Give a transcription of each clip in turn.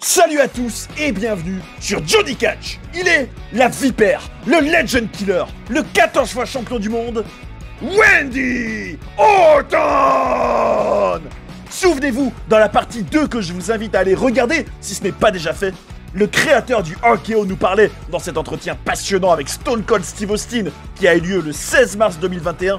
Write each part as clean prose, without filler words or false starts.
Salut à tous et bienvenue sur Johnny Catch. Il est la vipère, le legend killer, le 14 fois champion du monde, Randy Orton. Souvenez-vous, dans la partie 2 que je vous invite à aller regarder, si ce n'est pas déjà fait, le créateur du RKO nous parlait, dans cet entretien passionnant avec Stone Cold Steve Austin, qui a eu lieu le 16 mars 2021,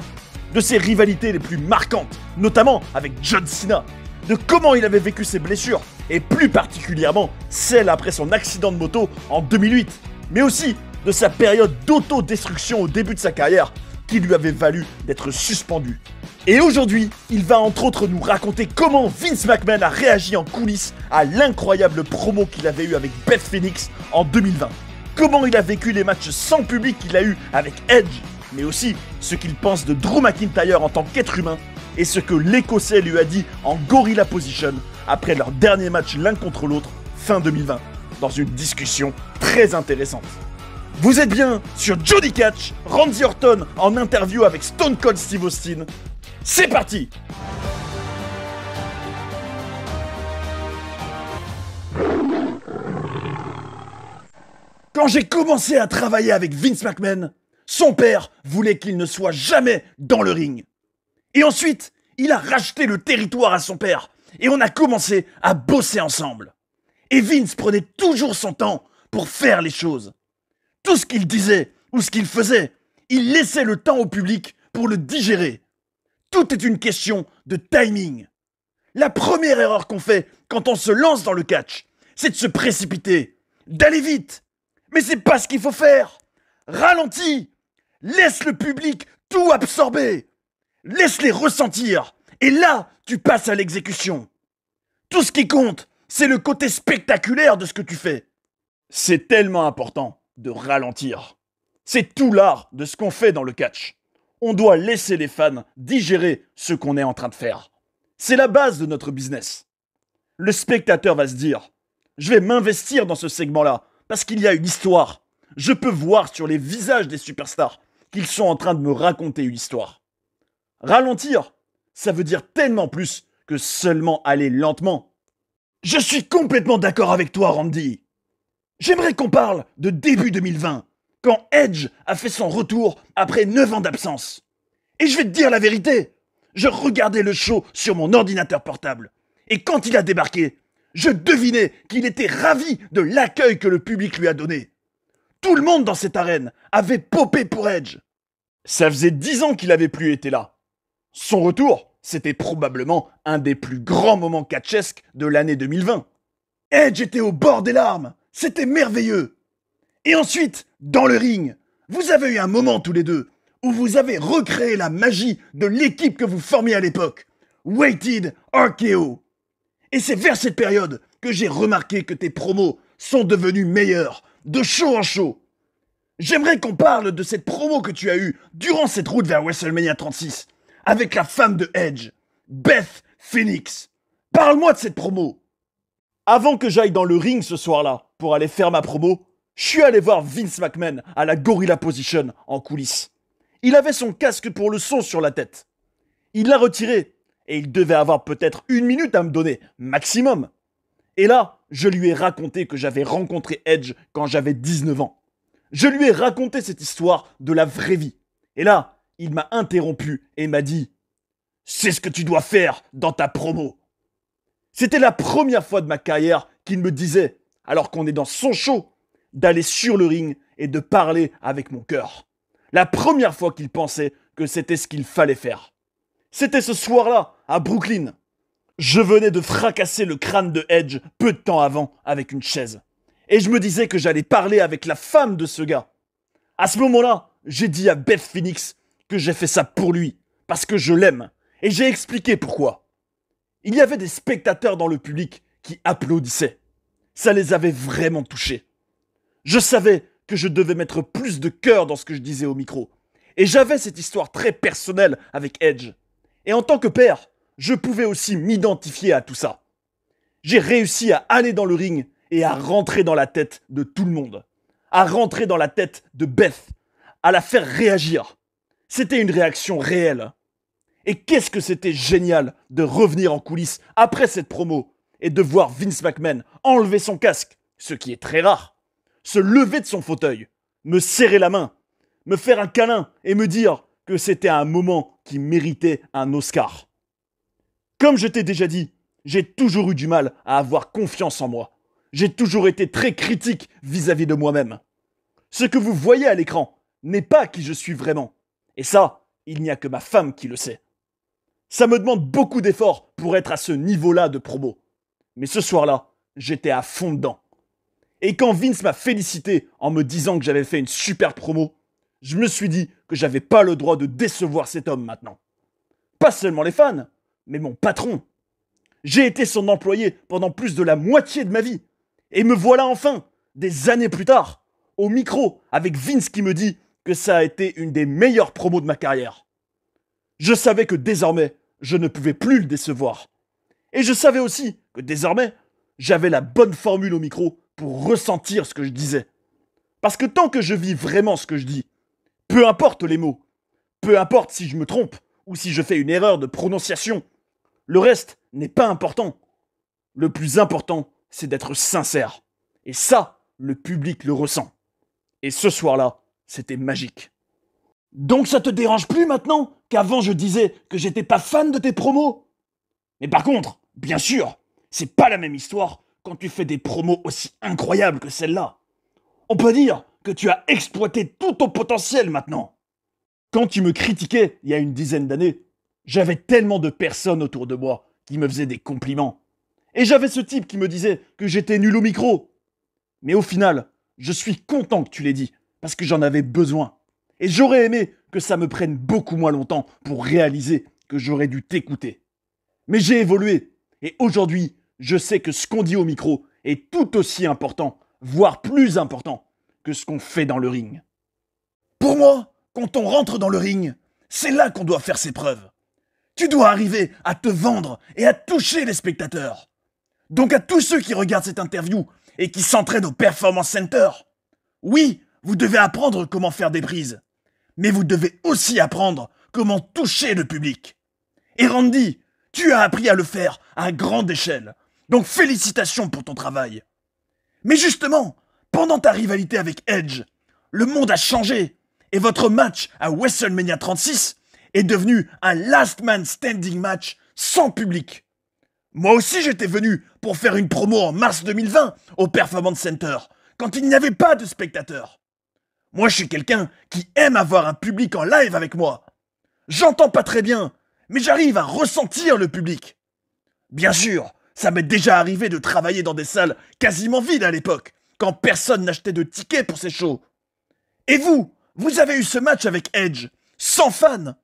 de ses rivalités les plus marquantes, notamment avec John Cena, de comment il avait vécu ses blessures, et plus particulièrement celle après son accident de moto en 2008, mais aussi de sa période d'autodestruction au début de sa carrière, qui lui avait valu d'être suspendu. Et aujourd'hui, il va entre autres nous raconter comment Vince McMahon a réagi en coulisses à l'incroyable promo qu'il avait eu avec Beth Phoenix en 2020. Comment il a vécu les matchs sans public qu'il a eu avec Edge, mais aussi ce qu'il pense de Drew McIntyre en tant qu'être humain, et ce que l'Écossais lui a dit en Gorilla Position après leur dernier match l'un contre l'autre fin 2020, dans une discussion très intéressante. Vous êtes bien sur Johnny Catch, Randy Orton en interview avec Stone Cold Steve Austin. C'est parti! Quand j'ai commencé à travailler avec Vince McMahon, son père voulait qu'il ne soit jamais dans le ring. Et ensuite, il a racheté le territoire à son père et on a commencé à bosser ensemble. Et Vince prenait toujours son temps pour faire les choses. Tout ce qu'il disait ou ce qu'il faisait, il laissait le temps au public pour le digérer. Tout est une question de timing. La première erreur qu'on fait quand on se lance dans le catch, c'est de se précipiter, d'aller vite. Mais c'est pas ce qu'il faut faire. Ralentis, laisse le public tout absorber. Laisse-les ressentir, et là, tu passes à l'exécution. Tout ce qui compte, c'est le côté spectaculaire de ce que tu fais. C'est tellement important de ralentir. C'est tout l'art de ce qu'on fait dans le catch. On doit laisser les fans digérer ce qu'on est en train de faire. C'est la base de notre business. Le spectateur va se dire « Je vais m'investir dans ce segment-là, parce qu'il y a une histoire. Je peux voir sur les visages des superstars qu'ils sont en train de me raconter une histoire. » Ralentir, ça veut dire tellement plus que seulement aller lentement. Je suis complètement d'accord avec toi, Randy. J'aimerais qu'on parle de début 2020, quand Edge a fait son retour après 9 ans d'absence. Et je vais te dire la vérité, je regardais le show sur mon ordinateur portable. Et quand il a débarqué, je devinais qu'il était ravi de l'accueil que le public lui a donné. Tout le monde dans cette arène avait popé pour Edge. Ça faisait 10 ans qu'il avait plus été là. Son retour, c'était probablement un des plus grands moments catchesques de l'année 2020. Edge était au bord des larmes, c'était merveilleux. Et ensuite, dans le ring, vous avez eu un moment tous les deux où vous avez recréé la magie de l'équipe que vous formiez à l'époque, Weighted RKO. Et c'est vers cette période que j'ai remarqué que tes promos sont devenus meilleurs, de show en show. J'aimerais qu'on parle de cette promo que tu as eue durant cette route vers WrestleMania 36. Avec la femme de Edge, Beth Phoenix. Parle-moi de cette promo. Avant que j'aille dans le ring ce soir-là pour aller faire ma promo, je suis allé voir Vince McMahon à la Gorilla Position en coulisses. Il avait son casque pour le son sur la tête. Il l'a retiré et il devait avoir peut-être 1 minute à me donner, maximum. Et là, je lui ai raconté que j'avais rencontré Edge quand j'avais 19 ans. Je lui ai raconté cette histoire de la vraie vie. Et là, il m'a interrompu et m'a dit « C'est ce que tu dois faire dans ta promo ». C'était la première fois de ma carrière qu'il me disait, alors qu'on est dans son show, d'aller sur le ring et de parler avec mon cœur. La première fois qu'il pensait que c'était ce qu'il fallait faire. C'était ce soir-là, à Brooklyn. Je venais de fracasser le crâne de Edge peu de temps avant avec une chaise. Et je me disais que j'allais parler avec la femme de ce gars. À ce moment-là, j'ai dit à Beth Phoenix que j'ai fait ça pour lui, parce que je l'aime, et j'ai expliqué pourquoi. Il y avait des spectateurs dans le public qui applaudissaient. Ça les avait vraiment touchés. Je savais que je devais mettre plus de cœur dans ce que je disais au micro, et j'avais cette histoire très personnelle avec Edge. Et en tant que père, je pouvais aussi m'identifier à tout ça. J'ai réussi à aller dans le ring et à rentrer dans la tête de tout le monde, à rentrer dans la tête de Beth, à la faire réagir. C'était une réaction réelle. Et qu'est-ce que c'était génial de revenir en coulisses après cette promo et de voir Vince McMahon enlever son casque, ce qui est très rare, se lever de son fauteuil, me serrer la main, me faire un câlin et me dire que c'était un moment qui méritait un Oscar. Comme je t'ai déjà dit, j'ai toujours eu du mal à avoir confiance en moi. J'ai toujours été très critique vis-à-vis de moi-même. Ce que vous voyez à l'écran n'est pas qui je suis vraiment. Et ça, il n'y a que ma femme qui le sait. Ça me demande beaucoup d'efforts pour être à ce niveau-là de promo. Mais ce soir-là, j'étais à fond dedans. Et quand Vince m'a félicité en me disant que j'avais fait une super promo, je me suis dit que j'avais pas le droit de décevoir cet homme maintenant. Pas seulement les fans, mais mon patron. J'ai été son employé pendant plus de la moitié de ma vie. Et me voilà enfin, des années plus tard, au micro, avec Vince qui me dit que ça a été une des meilleures promos de ma carrière. Je savais que désormais, je ne pouvais plus le décevoir. Et je savais aussi que désormais, j'avais la bonne formule au micro pour ressentir ce que je disais. Parce que tant que je vis vraiment ce que je dis, peu importe les mots, peu importe si je me trompe ou si je fais une erreur de prononciation, le reste n'est pas important. Le plus important, c'est d'être sincère. Et ça, le public le ressent. Et ce soir-là, c'était magique. Donc ça te dérange plus maintenant qu'avant je disais que j'étais pas fan de tes promos? Mais par contre, bien sûr, c'est pas la même histoire quand tu fais des promos aussi incroyables que celle-là. On peut dire que tu as exploité tout ton potentiel maintenant. Quand tu me critiquais il y a une dizaine d'années, j'avais tellement de personnes autour de moi qui me faisaient des compliments. Et j'avais ce type qui me disait que j'étais nul au micro. Mais au final, je suis content que tu l'aies dit, parce que j'en avais besoin. Et j'aurais aimé que ça me prenne beaucoup moins longtemps pour réaliser que j'aurais dû t'écouter. Mais j'ai évolué, et aujourd'hui, je sais que ce qu'on dit au micro est tout aussi important, voire plus important, que ce qu'on fait dans le ring. Pour moi, quand on rentre dans le ring, c'est là qu'on doit faire ses preuves. Tu dois arriver à te vendre et à toucher les spectateurs. Donc à tous ceux qui regardent cette interview et qui s'entraînent au Performance Center, oui, vous devez apprendre comment faire des prises. Mais vous devez aussi apprendre comment toucher le public. Et Randy, tu as appris à le faire à grande échelle. Donc félicitations pour ton travail. Mais justement, pendant ta rivalité avec Edge, le monde a changé. Et votre match à WrestleMania 36 est devenu un Last Man Standing match sans public. Moi aussi j'étais venu pour faire une promo en mars 2020 au Performance Center, quand il n'y avait pas de spectateurs. Moi je suis quelqu'un qui aime avoir un public en live avec moi. J'entends pas très bien, mais j'arrive à ressentir le public. Bien sûr, ça m'est déjà arrivé de travailler dans des salles quasiment vides à l'époque, quand personne n'achetait de tickets pour ces shows. Et vous avez eu ce match avec Edge, sans fans.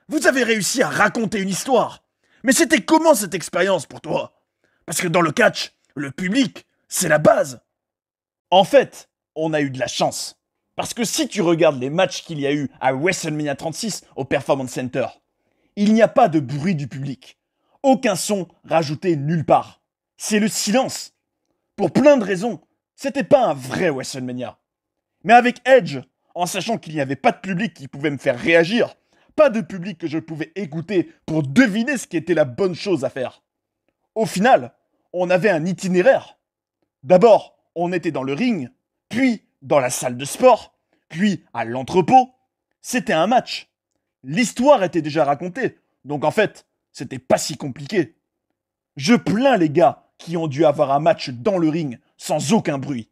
Vous avez réussi à raconter une histoire. Mais c'était comment cette expérience pour toi? Parce que dans le catch, le public, c'est la base. En fait, on a eu de la chance. Parce que si tu regardes les matchs qu'il y a eu à WrestleMania 36 au Performance Center, il n'y a pas de bruit du public. Aucun son rajouté nulle part. C'est le silence. Pour plein de raisons, c'était pas un vrai WrestleMania. Mais avec Edge, en sachant qu'il n'y avait pas de public qui pouvait me faire réagir, pas de public que je pouvais écouter pour deviner ce qui était la bonne chose à faire. Au final, on avait un itinéraire. D'abord, on était dans le ring, puis dans la salle de sport, puis à l'entrepôt. C'était un match. L'histoire était déjà racontée, donc en fait, c'était pas si compliqué. Je plains les gars qui ont dû avoir un match dans le ring sans aucun bruit.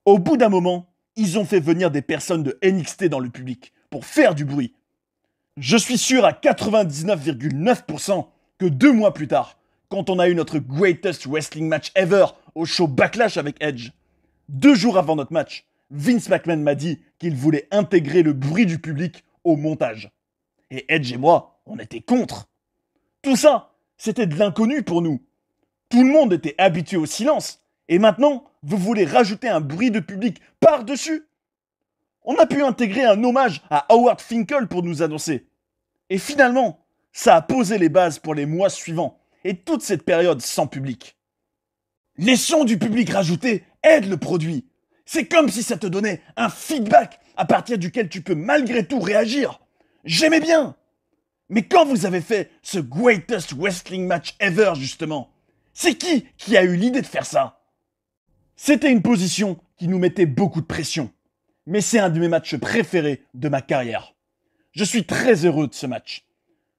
Au bout d'un moment, ils ont fait venir des personnes de NXT dans le public pour faire du bruit. Je suis sûr à 99,9% que 2 mois plus tard, quand on a eu notre greatest wrestling match ever au show Backlash avec Edge, 2 jours avant notre match, Vince McMahon m'a dit qu'il voulait intégrer le bruit du public au montage. Et Edge et moi, on était contre. Tout ça, c'était de l'inconnu pour nous. Tout le monde était habitué au silence. Et maintenant, vous voulez rajouter un bruit de public par-dessus? On a pu intégrer un hommage à Howard Finkel pour nous annoncer. Et finalement, ça a posé les bases pour les mois suivants et toute cette période sans public. Les sons du public rajoutés aident le produit. C'est comme si ça te donnait un feedback à partir duquel tu peux malgré tout réagir. J'aimais bien. Mais quand vous avez fait ce greatest wrestling match ever justement, C'est qui a eu l'idée de faire ça? C'était une position qui nous mettait beaucoup de pression. Mais c'est un de mes matchs préférés de ma carrière. Je suis très heureux de ce match.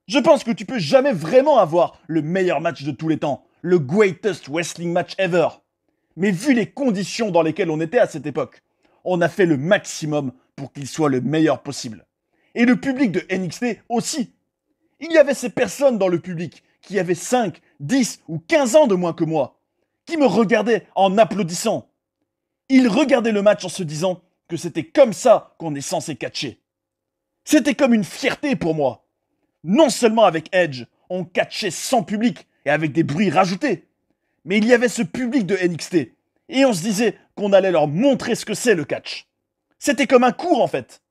Je pense que tu peux jamais vraiment avoir le meilleur match de tous les temps, le greatest wrestling match ever. Mais vu les conditions dans lesquelles on était à cette époque, on a fait le maximum pour qu'il soit le meilleur possible. Et le public de NXT aussi. Il y avait ces personnes dans le public qui avaient 5, 10 ou 15 ans de moins que moi, qui me regardaient en applaudissant. Ils regardaient le match en se disant que c'était comme ça qu'on est censé catcher. C'était comme une fierté pour moi. Non seulement avec Edge, on catchait sans public et avec des bruits rajoutés, mais il y avait ce public de NXT, et on se disait qu'on allait leur montrer ce que c'est le catch. C'était comme un cours en fait.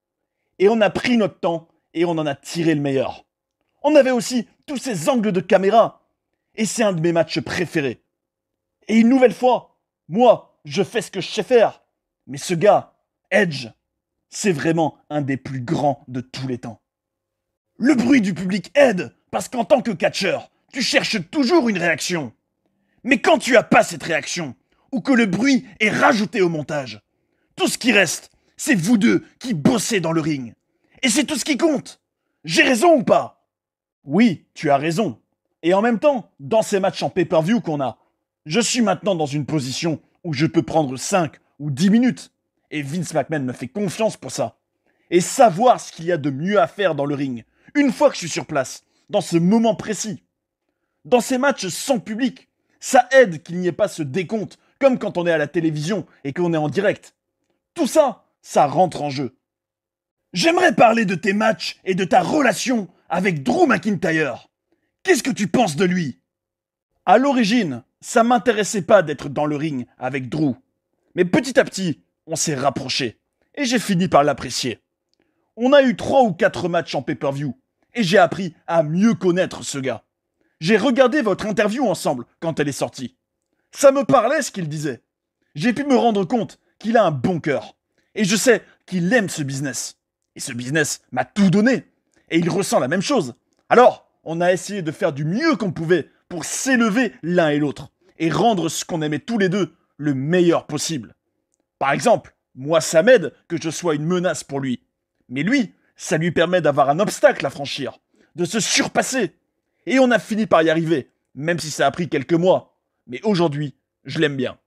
Et on a pris notre temps et on en a tiré le meilleur. On avait aussi tous ces angles de caméra, et c'est un de mes matchs préférés. Et une nouvelle fois, moi, je fais ce que je sais faire, mais ce gars, Edge, c'est vraiment un des plus grands de tous les temps. Le bruit du public aide, parce qu'en tant que catcheur, tu cherches toujours une réaction. Mais quand tu as pas cette réaction, ou que le bruit est rajouté au montage, tout ce qui reste, c'est vous deux qui bossez dans le ring. Et c'est tout ce qui compte. J'ai raison ou pas? Oui, tu as raison. Et en même temps, dans ces matchs en pay-per-view qu'on a, je suis maintenant dans une position où je peux prendre 5 ou 10 minutes. Et Vince McMahon me fait confiance pour ça. Et savoir ce qu'il y a de mieux à faire dans le ring, une fois que je suis sur place, dans ce moment précis. Dans ces matchs sans public, ça aide qu'il n'y ait pas ce décompte, comme quand on est à la télévision et qu'on est en direct. Tout ça, ça rentre en jeu. J'aimerais parler de tes matchs et de ta relation avec Drew McIntyre. Qu'est-ce que tu penses de lui? À l'origine, ça m'intéressait pas d'être dans le ring avec Drew. Mais petit à petit, on s'est rapprochés. Et j'ai fini par l'apprécier. On a eu 3 ou 4 matchs en pay-per-view. Et j'ai appris à mieux connaître ce gars. J'ai regardé votre interview ensemble quand elle est sortie. Ça me parlait ce qu'il disait. J'ai pu me rendre compte qu'il a un bon cœur. Et je sais qu'il aime ce business. Et ce business m'a tout donné. Et il ressent la même chose. Alors, on a essayé de faire du mieux qu'on pouvait pour s'élever l'un et l'autre. Et rendre ce qu'on aimait tous les deux le meilleur possible. Par exemple, moi ça m'aide que je sois une menace pour lui. Mais lui, ça lui permet d'avoir un obstacle à franchir. De se surpasser. Et on a fini par y arriver. Même si ça a pris quelques mois. Mais aujourd'hui, je l'aime bien.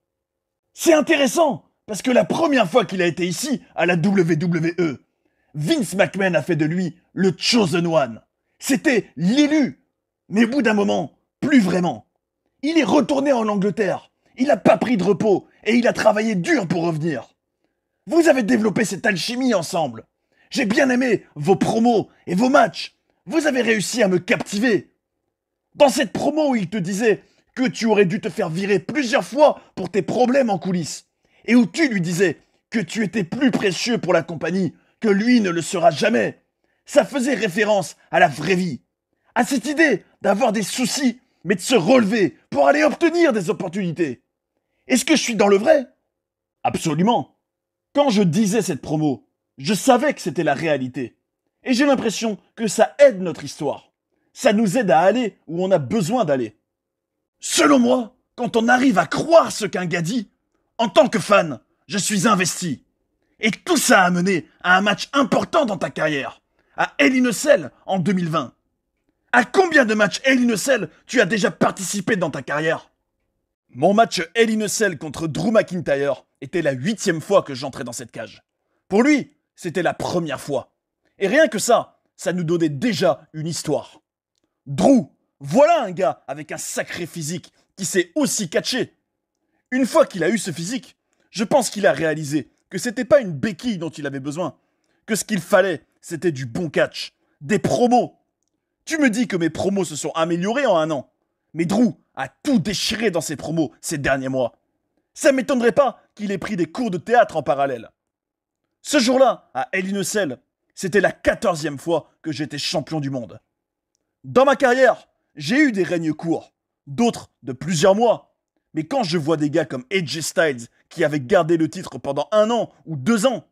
C'est intéressant, parce que la première fois qu'il a été ici, à la WWE, Vince McMahon a fait de lui le Chosen One. C'était l'élu. Mais au bout d'un moment, plus vraiment. Il est retourné en Angleterre. Il n'a pas pris de repos et il a travaillé dur pour revenir. Vous avez développé cette alchimie ensemble. J'ai bien aimé vos promos et vos matchs. Vous avez réussi à me captiver. Dans cette promo où il te disait que tu aurais dû te faire virer plusieurs fois pour tes problèmes en coulisses, et où tu lui disais que tu étais plus précieux pour la compagnie que lui ne le sera jamais, ça faisait référence à la vraie vie, à cette idée d'avoir des soucis, mais de se relever pour aller obtenir des opportunités. Est-ce que je suis dans le vrai? Absolument. Quand je disais cette promo, je savais que c'était la réalité. Et j'ai l'impression que ça aide notre histoire. Ça nous aide à aller où on a besoin d'aller. Selon moi, quand on arrive à croire ce qu'un gars dit, en tant que fan, je suis investi. Et tout ça a mené à un match important dans ta carrière, à Hell in a Cell en 2020. À combien de matchs Hell in a Cell tu as déjà participé dans ta carrière? Mon match Hell in a Cell contre Drew McIntyre était la 8e fois que j'entrais dans cette cage. Pour lui, c'était la première fois. Et rien que ça, ça nous donnait déjà une histoire. Drew, voilà un gars avec un sacré physique qui sait aussi catcher. Une fois qu'il a eu ce physique, je pense qu'il a réalisé que c'était pas une béquille dont il avait besoin, que ce qu'il fallait, c'était du bon catch, des promos. Tu me dis que mes promos se sont améliorés en un an, mais Drew a tout déchiré dans ses promos ces derniers mois. Ça m'étonnerait pas qu'il ait pris des cours de théâtre en parallèle. Ce jour-là, à Hell in a Cell, c'était la 14e fois que j'étais champion du monde. Dans ma carrière, j'ai eu des règnes courts, d'autres de plusieurs mois. Mais quand je vois des gars comme AJ Styles qui avaient gardé le titre pendant 1 an ou 2 ans,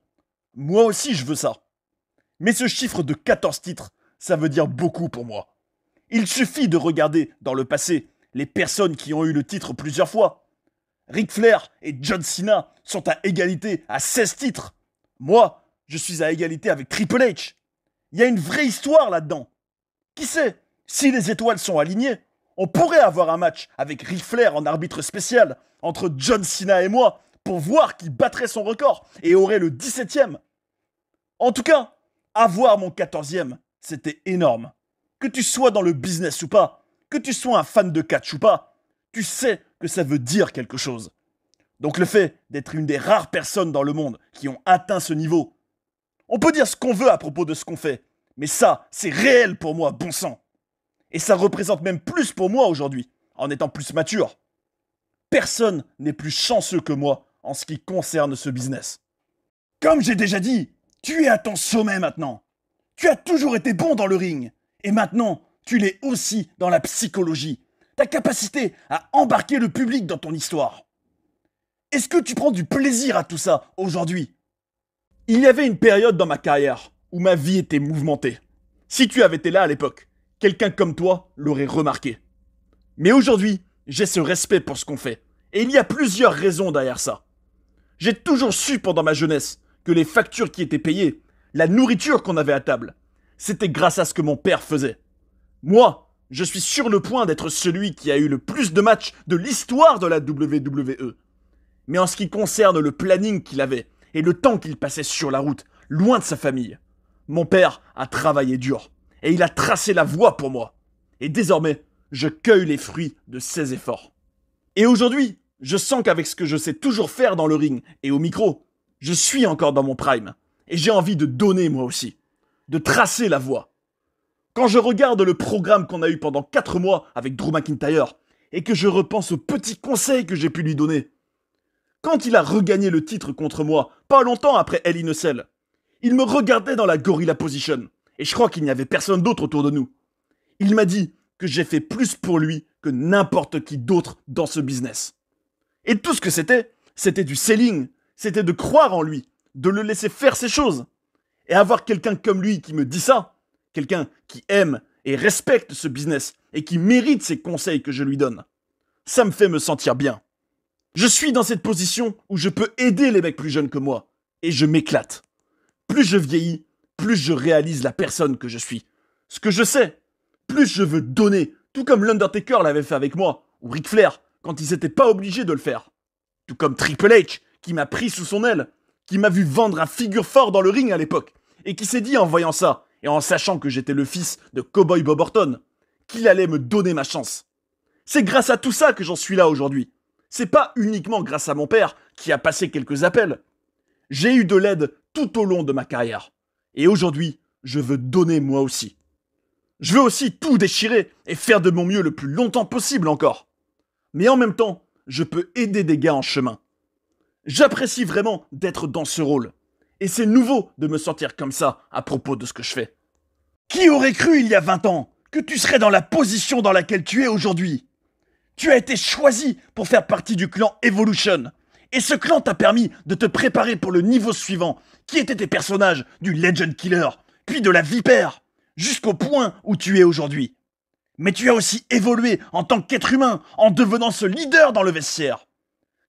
moi aussi je veux ça. Mais ce chiffre de 14 titres, ça veut dire beaucoup pour moi. Il suffit de regarder dans le passé les personnes qui ont eu le titre plusieurs fois. Ric Flair et John Cena sont à égalité à 16 titres. Moi, je suis à égalité avec Triple H. Il y a une vraie histoire là-dedans. Qui sait, si les étoiles sont alignées, on pourrait avoir un match avec Ric Flair en arbitre spécial entre John Cena et moi pour voir qui battrait son record et aurait le 17e. En tout cas, avoir mon 14e, c'était énorme. Que tu sois dans le business ou pas, que tu sois un fan de catch ou pas, tu sais que ça veut dire quelque chose. Donc le fait d'être une des rares personnes dans le monde qui ont atteint ce niveau, on peut dire ce qu'on veut à propos de ce qu'on fait, mais ça, c'est réel pour moi, bon sang. Et ça représente même plus pour moi aujourd'hui, en étant plus mature. Personne n'est plus chanceux que moi en ce qui concerne ce business. Comme j'ai déjà dit, tu es à ton sommet maintenant. Tu as toujours été bon dans le ring. Et maintenant, tu l'es aussi dans la psychologie. Ta capacité à embarquer le public dans ton histoire. Est-ce que tu prends du plaisir à tout ça aujourd'hui? Il y avait une période dans ma carrière où ma vie était mouvementée. Si tu avais été là à l'époque, quelqu'un comme toi l'aurait remarqué. Mais aujourd'hui, j'ai ce respect pour ce qu'on fait. Et il y a plusieurs raisons derrière ça. J'ai toujours su pendant ma jeunesse que les factures qui étaient payées, la nourriture qu'on avait à table, c'était grâce à ce que mon père faisait. Moi, je suis sur le point d'être celui qui a eu le plus de matchs de l'histoire de la WWE. Mais en ce qui concerne le planning qu'il avait et le temps qu'il passait sur la route, loin de sa famille, mon père a travaillé dur et il a tracé la voie pour moi. Et désormais, je cueille les fruits de ses efforts. Et aujourd'hui, je sens qu'avec ce que je sais toujours faire dans le ring et au micro, je suis encore dans mon prime. Et j'ai envie de donner moi aussi, de tracer la voie. Quand je regarde le programme qu'on a eu pendant 4 mois avec Drew McIntyre et que je repense aux petits conseils que j'ai pu lui donner, quand il a regagné le titre contre moi, pas longtemps après Hell in a Cell, il me regardait dans la gorilla position et je crois qu'il n'y avait personne d'autre autour de nous. Il m'a dit que j'ai fait plus pour lui que n'importe qui d'autre dans ce business. Et tout ce que c'était du selling, c'était de croire en lui, de le laisser faire ses choses. Et avoir quelqu'un comme lui qui me dit ça, quelqu'un qui aime et respecte ce business et qui mérite ces conseils que je lui donne, ça me fait me sentir bien. Je suis dans cette position où je peux aider les mecs plus jeunes que moi et je m'éclate. Plus je vieillis, plus je réalise la personne que je suis. Ce que je sais, plus je veux donner, tout comme l'Undertaker l'avait fait avec moi, ou Ric Flair, quand ils n'étaient pas obligés de le faire. Tout comme Triple H, qui m'a pris sous son aile, qui m'a vu vendre un figure fort dans le ring à l'époque, et qui s'est dit en voyant ça, et en sachant que j'étais le fils de Cowboy Bob Orton, qu'il allait me donner ma chance. C'est grâce à tout ça que j'en suis là aujourd'hui. C'est pas uniquement grâce à mon père, qui a passé quelques appels. J'ai eu de l'aide tout au long de ma carrière. Et aujourd'hui, je veux donner moi aussi. Je veux aussi tout déchirer et faire de mon mieux le plus longtemps possible encore. Mais en même temps, je peux aider des gars en chemin. J'apprécie vraiment d'être dans ce rôle. Et c'est nouveau de me sentir comme ça à propos de ce que je fais. Qui aurait cru il y a 20 ans que tu serais dans la position dans laquelle tu es aujourd'hui? Tu as été choisi pour faire partie du clan Evolution. Et ce clan t'a permis de te préparer pour le niveau suivant, qui étaient tes personnages du Legend Killer, puis de la Vipère, jusqu'au point où tu es aujourd'hui. Mais tu as aussi évolué en tant qu'être humain, en devenant ce leader dans le vestiaire.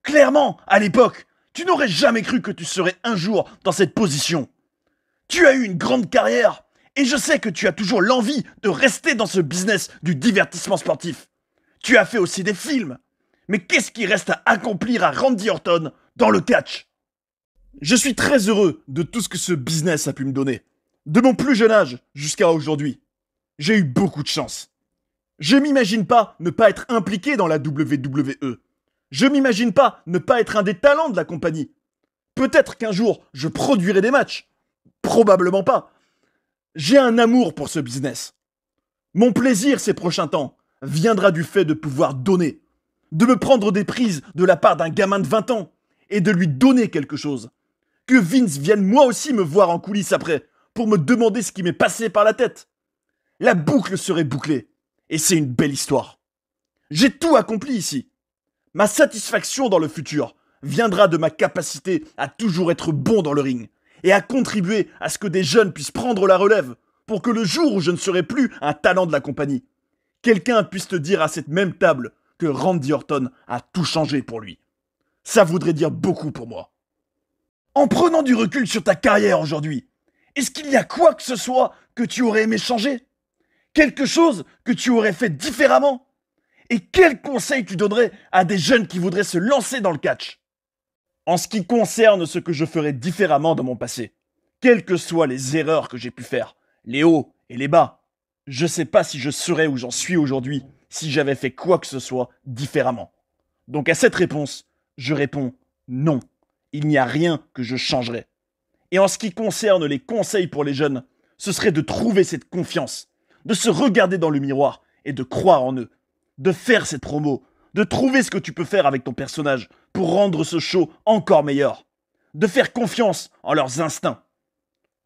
Clairement, à l'époque, tu n'aurais jamais cru que tu serais un jour dans cette position. Tu as eu une grande carrière, et je sais que tu as toujours l'envie de rester dans ce business du divertissement sportif. Tu as fait aussi des films. Mais qu'est-ce qui reste à accomplir à Randy Orton dans le catch? Je suis très heureux de tout ce que ce business a pu me donner. De mon plus jeune âge jusqu'à aujourd'hui. J'ai eu beaucoup de chance. Je m'imagine pas ne pas être impliqué dans la WWE. Je m'imagine pas ne pas être un des talents de la compagnie. Peut-être qu'un jour, je produirai des matchs. Probablement pas. J'ai un amour pour ce business. Mon plaisir ces prochains temps viendra du fait de pouvoir donner. De me prendre des prises de la part d'un gamin de 20 ans et de lui donner quelque chose. Que Vince vienne moi aussi me voir en coulisses après pour me demander ce qui m'est passé par la tête. La boucle serait bouclée et c'est une belle histoire. J'ai tout accompli ici. Ma satisfaction dans le futur viendra de ma capacité à toujours être bon dans le ring et à contribuer à ce que des jeunes puissent prendre la relève pour que le jour où je ne serai plus un talent de la compagnie, quelqu'un puisse te dire à cette même table que Randy Orton a tout changé pour lui. Ça voudrait dire beaucoup pour moi. En prenant du recul sur ta carrière aujourd'hui, est-ce qu'il y a quoi que ce soit que tu aurais aimé changer? Quelque chose que tu aurais fait différemment? Et quel conseil tu donnerais à des jeunes qui voudraient se lancer dans le catch? En ce qui concerne ce que je ferais différemment dans mon passé, quelles que soient les erreurs que j'ai pu faire, les hauts et les bas, je sais pas si je serais où j'en suis aujourd'hui si j'avais fait quoi que ce soit différemment. Donc à cette réponse, je réponds non. Il n'y a rien que je changerais. Et en ce qui concerne les conseils pour les jeunes, ce serait de trouver cette confiance, de se regarder dans le miroir et de croire en eux, de faire cette promo, de trouver ce que tu peux faire avec ton personnage pour rendre ce show encore meilleur, de faire confiance en leurs instincts.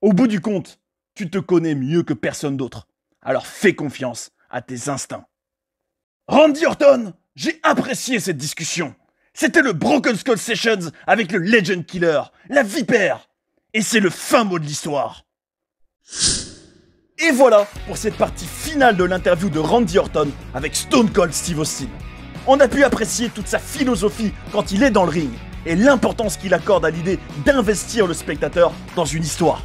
Au bout du compte, tu te connais mieux que personne d'autre, alors fais confiance à tes instincts. Randy Orton, j'ai apprécié cette discussion. C'était le Broken Skull Sessions avec le Legend Killer, la Vipère. Et c'est le fin mot de l'histoire. Et voilà pour cette partie finale de l'interview de Randy Orton avec Stone Cold Steve Austin. On a pu apprécier toute sa philosophie quand il est dans le ring et l'importance qu'il accorde à l'idée d'investir le spectateur dans une histoire.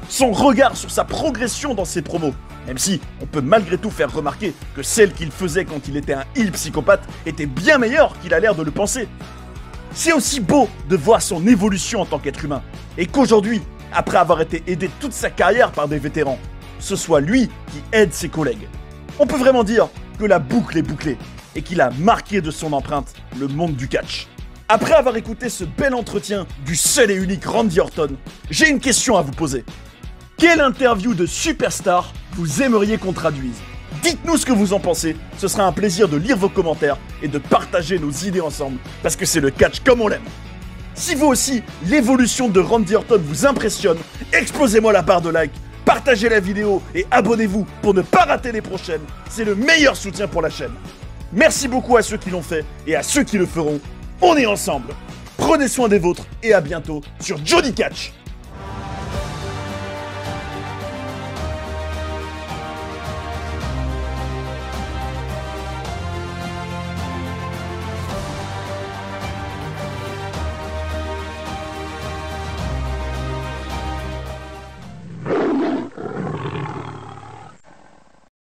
Son regard sur sa progression dans ses promos, même si on peut malgré tout faire remarquer que celle qu'il faisait quand il était un heel psychopathe était bien meilleure qu'il a l'air de le penser. C'est aussi beau de voir son évolution en tant qu'être humain, et qu'aujourd'hui, après avoir été aidé toute sa carrière par des vétérans, ce soit lui qui aide ses collègues. On peut vraiment dire que la boucle est bouclée, et qu'il a marqué de son empreinte le monde du catch. Après avoir écouté ce bel entretien du seul et unique Randy Orton, j'ai une question à vous poser. Quelle interview de superstar vous aimeriez qu'on traduise? Dites-nous ce que vous en pensez, ce sera un plaisir de lire vos commentaires et de partager nos idées ensemble, parce que c'est le catch comme on l'aime. Si vous aussi, l'évolution de Randy Orton vous impressionne, explosez-moi la barre de like, partagez la vidéo et abonnez-vous pour ne pas rater les prochaines, c'est le meilleur soutien pour la chaîne. Merci beaucoup à ceux qui l'ont fait et à ceux qui le feront, on est ensemble. Prenez soin des vôtres et à bientôt sur Johnny Catch.